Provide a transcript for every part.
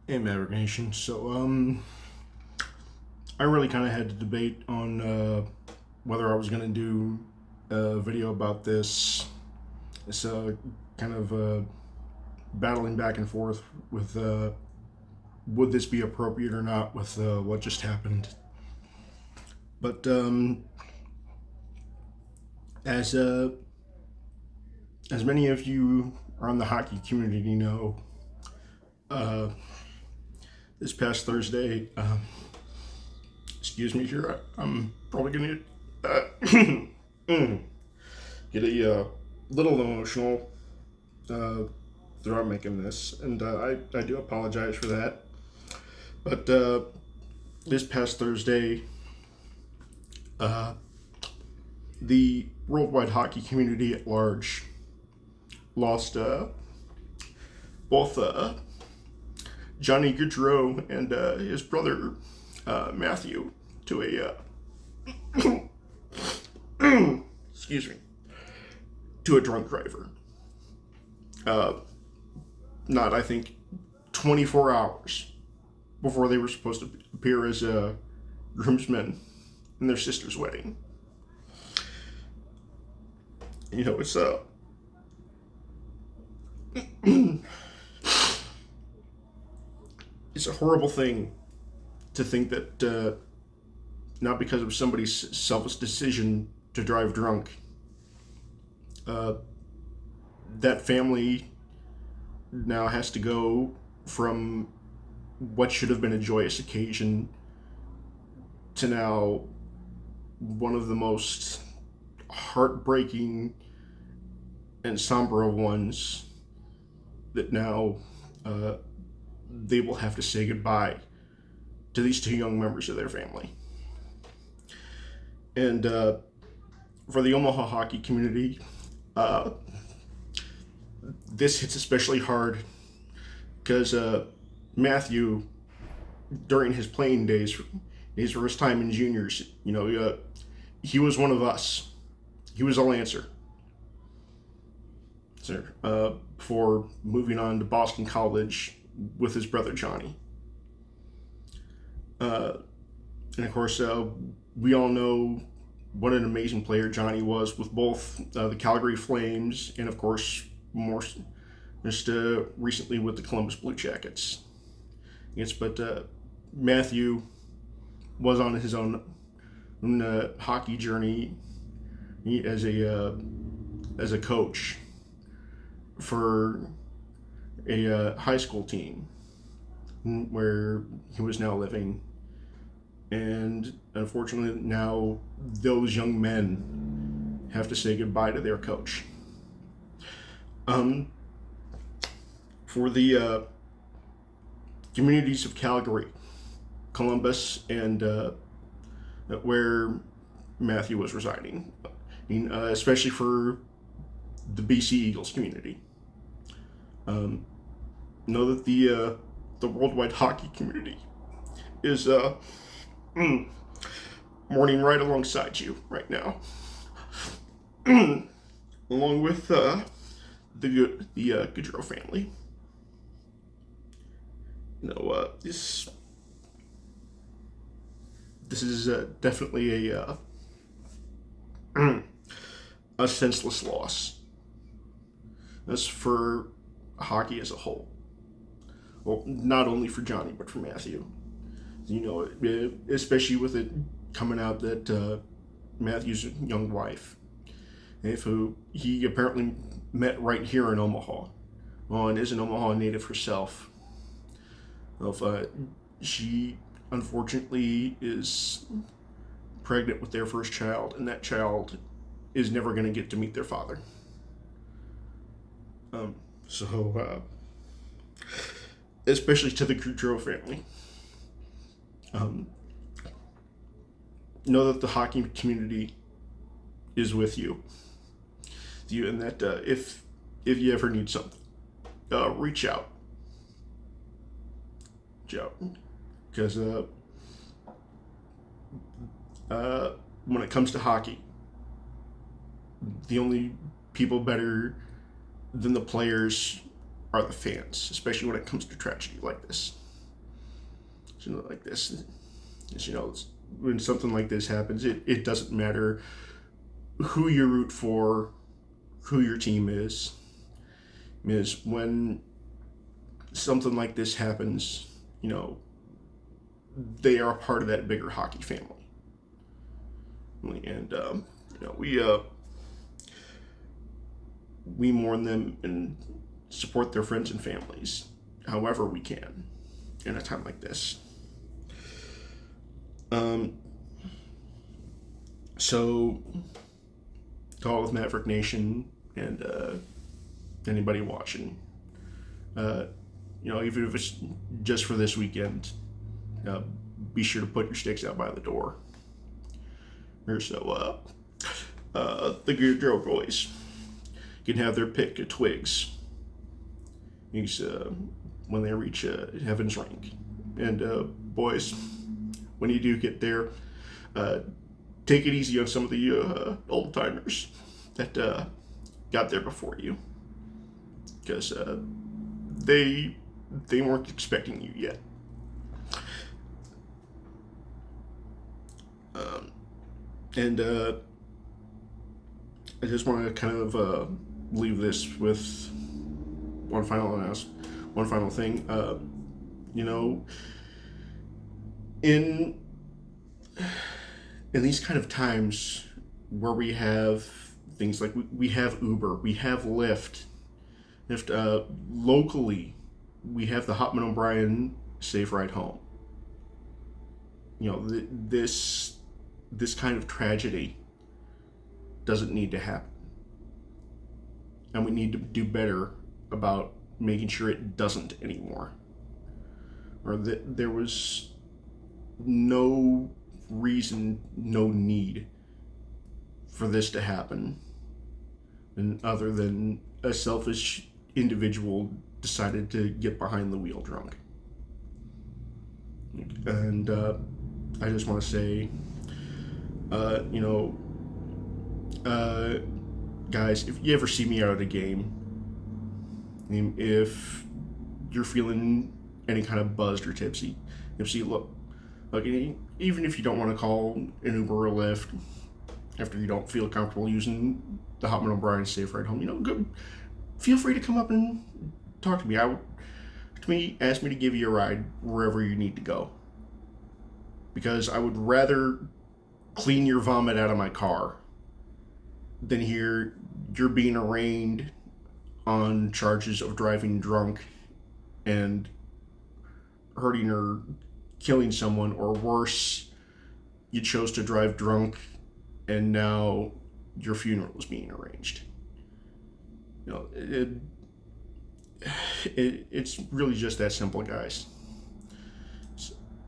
Hey, Maverick Nation. I really kind of had to debate on whether I was going to do a video about this. It's kind of battling back and forth with would this be appropriate or not with what just happened. But as as many of you are in the hockey community know, uh, this past Thursday, excuse me here, I'm probably going to get a little emotional throughout making this, and I do apologize for that. But this past Thursday, the worldwide hockey community at large lost both Johnny Gaudreau and his brother Matthew to excuse me, to a drunk driver. Not, I think, 24 hours before they were supposed to appear as groomsmen in their sister's wedding. You know, it's it's a horrible thing to think that not because of somebody's selfish decision to drive drunk, that family now has to go from what should have been a joyous occasion to now one of the most heartbreaking and somber ones that now they will have to say goodbye to these two young members of their family. And for the Omaha hockey community, this hits especially hard because Matthew, during his playing days, his first time in juniors, he was one of us. He was a Lancer. Before moving on to Boston College with his brother Johnny. And of course, we all know what an amazing player Johnny was with both the Calgary Flames and, of course, more just recently with the Columbus Blue Jackets. Yes, but Matthew was on his own hockey journey as a coach for a high school team where he was now living. And unfortunately, now those young men have to say goodbye to their coach. For the communities of Calgary, Columbus, and where Matthew was residing, especially for the BC Eagles community, know that the worldwide hockey community is mourning right alongside you right now, along with the Gaudreau family. This is definitely a senseless loss. That's for hockey as a whole. Well, not only for Johnny, but for Matthew. Especially with it coming out that Matthew's young wife, who he apparently met right here in Omaha, and is an Omaha native herself. She unfortunately is pregnant with their first child, and that child is never going to get to meet their father. Especially to the Gaudreau family, know that the hockey community is with you, and that if you ever need something, reach out. Because when it comes to hockey, the only people better than the players are the fans, especially when it comes to tragedy like this. like this. When something like this happens, it doesn't matter who you root for, who your team is. When something like this happens, they are a part of that bigger hockey family. And, we mourn them and support their friends and families however we can in a time like this. So, to all of Maverick Nation and anybody watching, even if it's just for this weekend, be sure to put your sticks out by the door. So, the Gaudreau boys can have their pick of twigs when they reach Heaven's Rank. And boys, when you do get there, take it easy on some of the old timers that got there before you, because they weren't expecting you yet. And I just want to kind of leave this with one final thing. In these kind of times where we have things like we have Uber, we have Lyft. Locally, we have the Hotman O'Brien Safe Ride Home. This kind of tragedy doesn't need to happen. And we need to do better about making sure it doesn't anymore. Or that there was no reason, no need for this to happen, and other than a selfish individual decided to get behind the wheel drunk. And I just want to say, guys, if you ever see me out at a game, if you're feeling any kind of buzzed or tipsy, look, even if you don't want to call an Uber or Lyft after you don't feel comfortable using the Hotman O'Brien Safe Ride Home, good. Feel free to come up and talk to me. Ask me to give you a ride wherever you need to go, because I would rather clean your vomit out of my car than hear you're being arraigned on charges of driving drunk and hurting or killing someone, or worse, you chose to drive drunk and now your funeral is being arranged. It's really just that simple, guys.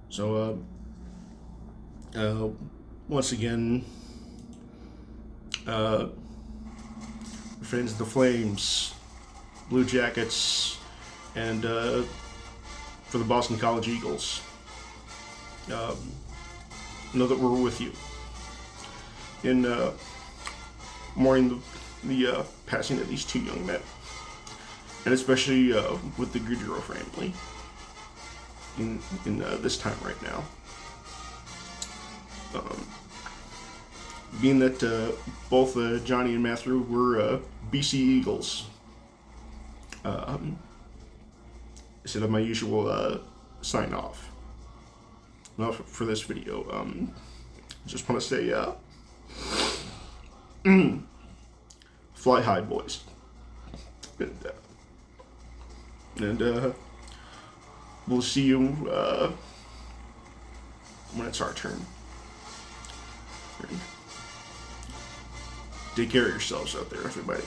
So once again, friends of the Flames, Blue Jackets, and for the Boston College Eagles, know that we're with you in mourning the passing of these two young men, and especially with the Gaudreau family in this time right now. Being that both Johnny and Matthew were BC Eagles, instead of my usual sign off. Now for this video, just want to say, fly high, boys, and we'll see you when it's our turn. Take care of yourselves out there, everybody.